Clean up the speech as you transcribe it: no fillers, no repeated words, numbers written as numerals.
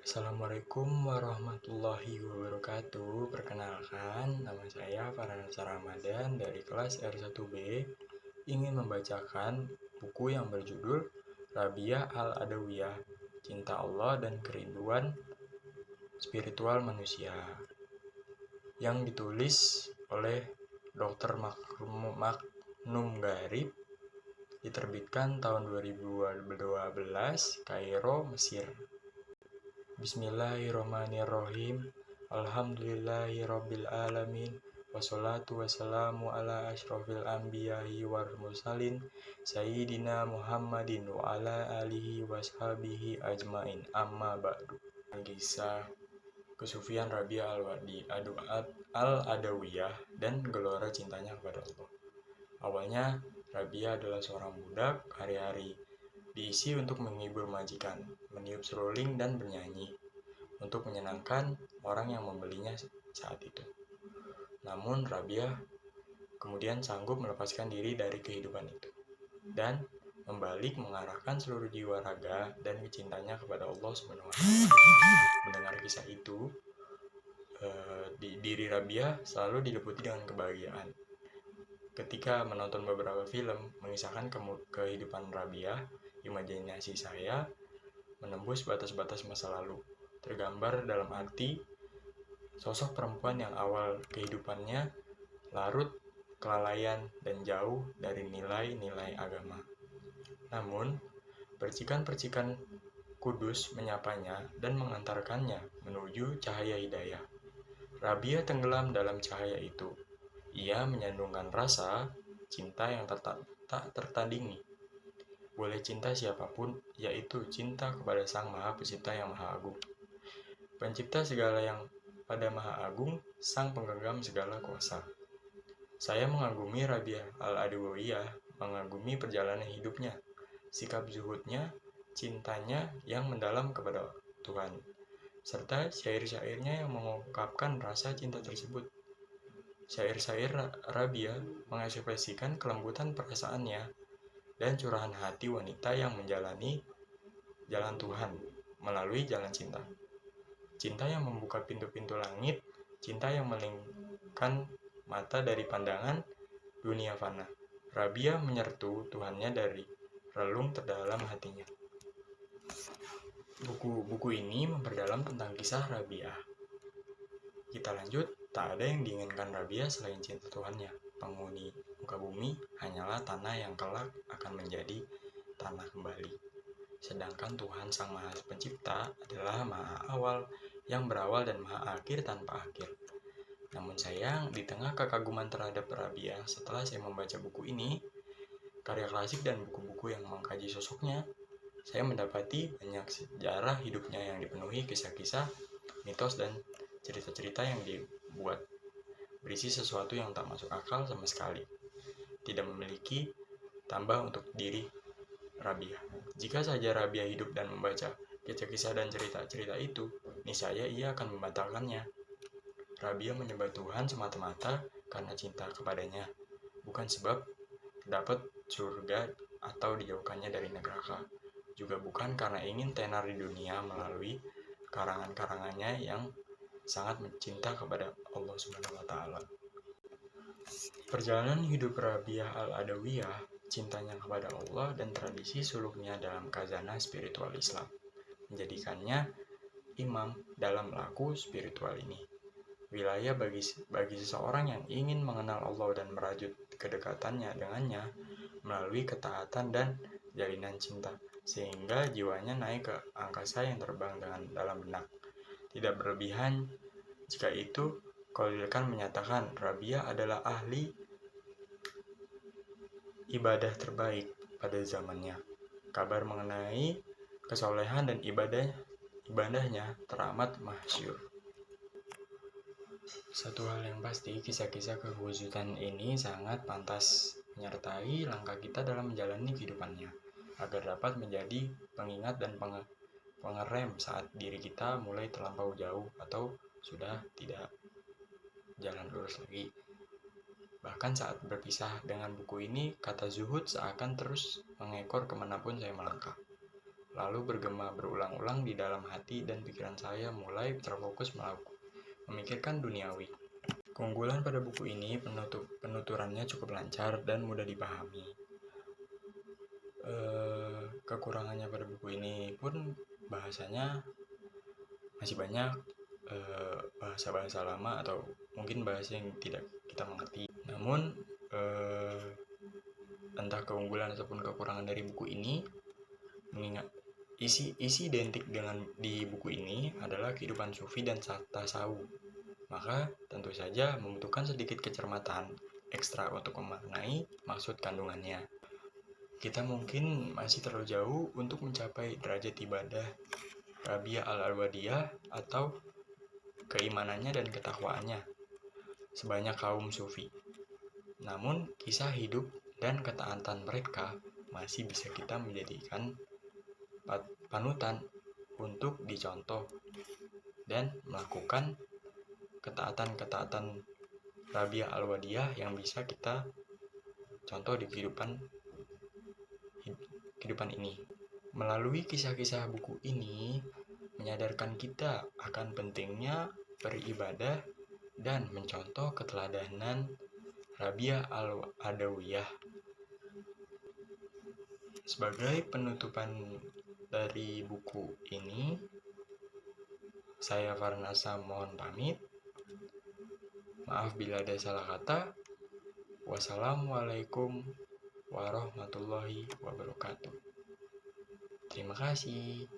Assalamualaikum warahmatullahi wabarakatuh. Perkenalkan, nama saya Farhansa Ramadan dari kelas R1B. Ingin membacakan buku yang berjudul Rabiah Al-Adawiyah, Cinta Allah dan Kerinduan Spiritual Manusia, yang ditulis oleh Dr. Maknum Garib, diterbitkan tahun 2012, Kairo, Mesir. Bismillahirrahmanirrahim. Alhamdulillahirabbil alamin. Wassalatu wassalamu ala asyrofil anbiya'i wal mursalin Sayyidina Muhammadin wa ala alihi washabihi ajmain. Amma ba'du. Kisah kesufian Rabiah al-Adawiyah dan gelora cintanya kepada Allah. Awalnya, Rabiah adalah seorang budak hari-hari diisi untuk menghibur majikan, meniup seruling dan bernyanyi untuk menyenangkan orang yang membelinya saat itu. Namun Rabiah kemudian sanggup melepaskan diri dari kehidupan itu dan membalik mengarahkan seluruh jiwa raga dan cintanya kepada Allah SWT. Mendengar kisah itu, diri Rabiah selalu diliputi dengan kebahagiaan. Ketika menonton beberapa film mengisahkan kehidupan Rabiah, imajinasi saya menembus batas-batas masa lalu, tergambar dalam arti sosok perempuan yang awal kehidupannya larut kelalaian dan jauh dari nilai-nilai agama. Namun, percikan-percikan kudus menyapanya dan mengantarkannya menuju cahaya hidayah. Rabiah tenggelam dalam cahaya itu. Ia menyandungkan rasa cinta yang tak tertandingi. Boleh cinta siapapun, yaitu cinta kepada Sang Maha Pencipta yang Maha Agung. Pencipta segala yang pada Maha Agung, Sang Penggenggam segala kuasa. Saya mengagumi Rabiah Al-Adawiyah, mengagumi perjalanan hidupnya, sikap zuhudnya, cintanya yang mendalam kepada Tuhan, serta syair-syairnya yang mengungkapkan rasa cinta tersebut. Syair-syair Rabiah mengekspresikan kelembutan perasaannya dan curahan hati wanita yang menjalani jalan Tuhan melalui jalan cinta. Cinta yang membuka pintu-pintu langit, cinta yang melingkan mata dari pandangan dunia fana. Rabiah menyertu Tuhannya dari relung terdalam hatinya. Buku ini memperdalam tentang kisah Rabiah. Kita lanjut. Tak ada yang diinginkan Rabiah selain cinta Tuhannya. Penghuni muka bumi hanyalah tanah yang kelak akan menjadi tanah kembali. Sedangkan Tuhan Sang Maha Pencipta adalah Maha Awal yang berawal dan Maha Akhir tanpa akhir. Namun sayang, di tengah kekaguman terhadap Rabiah setelah saya membaca buku ini, karya klasik dan buku-buku yang mengkaji sosoknya, saya mendapati banyak sejarah hidupnya yang dipenuhi kisah-kisah, mitos, dan cerita-cerita yang dibuat berisi sesuatu yang tak masuk akal sama sekali. Tidak memiliki tambah untuk diri Rabiah. Jika saja Rabiah hidup dan membaca kisah-kisah dan cerita-cerita itu, niscaya ia akan membatalkannya. Rabiah menyembah Tuhan semata-mata karena cinta kepadanya, bukan sebab dapat surga atau dijauhkannya dari neraka, juga bukan karena ingin tenar di dunia melalui karangan-karangannya yang sangat mencinta kepada Allah SWT. Perjalanan hidup Rabiah Al-Adawiyah, cintanya kepada Allah dan tradisi suluknya dalam khazanah spiritual Islam, menjadikannya imam dalam laku spiritual ini. Wilayah bagi seseorang yang ingin mengenal Allah dan merajut kedekatannya dengannya melalui ketaatan dan jalinan cinta, sehingga jiwanya naik ke angkasa yang terbang dengan dalam benak. Tidak berlebihan jika itu, Khalil Khan menyatakan Rabiah adalah ahli ibadah terbaik pada zamannya. Kabar mengenai kesolehan dan ibadahnya teramat masyhur. Satu hal yang pasti, kisah-kisah kewujudan ini sangat pantas menyertai langkah kita dalam menjalani kehidupannya, agar dapat menjadi pengingat dan pengerem saat diri kita mulai terlampau jauh atau sudah tidak jalan lurus lagi. Bahkan saat berpisah dengan buku ini, kata zuhud seakan terus mengekor kemanapun saya melangkah. lalu bergema berulang-ulang di dalam hati dan pikiran saya mulai terfokus memikirkan duniawi. Keunggulan pada buku ini penuturannya cukup lancar dan mudah dipahami. Kekurangannya pada buku ini pun bahasanya masih banyak bahasa-bahasa lama atau mungkin bahasa yang tidak kita mengerti. Namun entah keunggulan ataupun kekurangan dari buku ini, mengingat isi identik dengan di buku ini adalah kehidupan sufi dan tasawuf. Maka tentu saja membutuhkan sedikit kecermatan ekstra untuk memaknai maksud kandungannya. Kita mungkin masih terlalu jauh untuk mencapai derajat ibadah Rabi'ah al-Adawiyah atau keimanannya dan ketakwaannya sebanyak kaum sufi. Namun, kisah hidup dan ketaatan mereka masih bisa kita menjadikan panutan untuk dicontoh dan melakukan ketaatan-ketaatan Rabi'ah al-Adawiyah yang bisa kita contoh di kehidupan ini. Melalui kisah-kisah buku ini menyadarkan kita akan pentingnya beribadah dan mencontoh keteladanan Rabi'ah al-Adawiyah. Sebagai penutupan dari buku ini, saya Farnasa mohon pamit. Maaf bila ada salah kata. Wassalamualaikum warahmatullahi wabarakatuh. Terima kasih.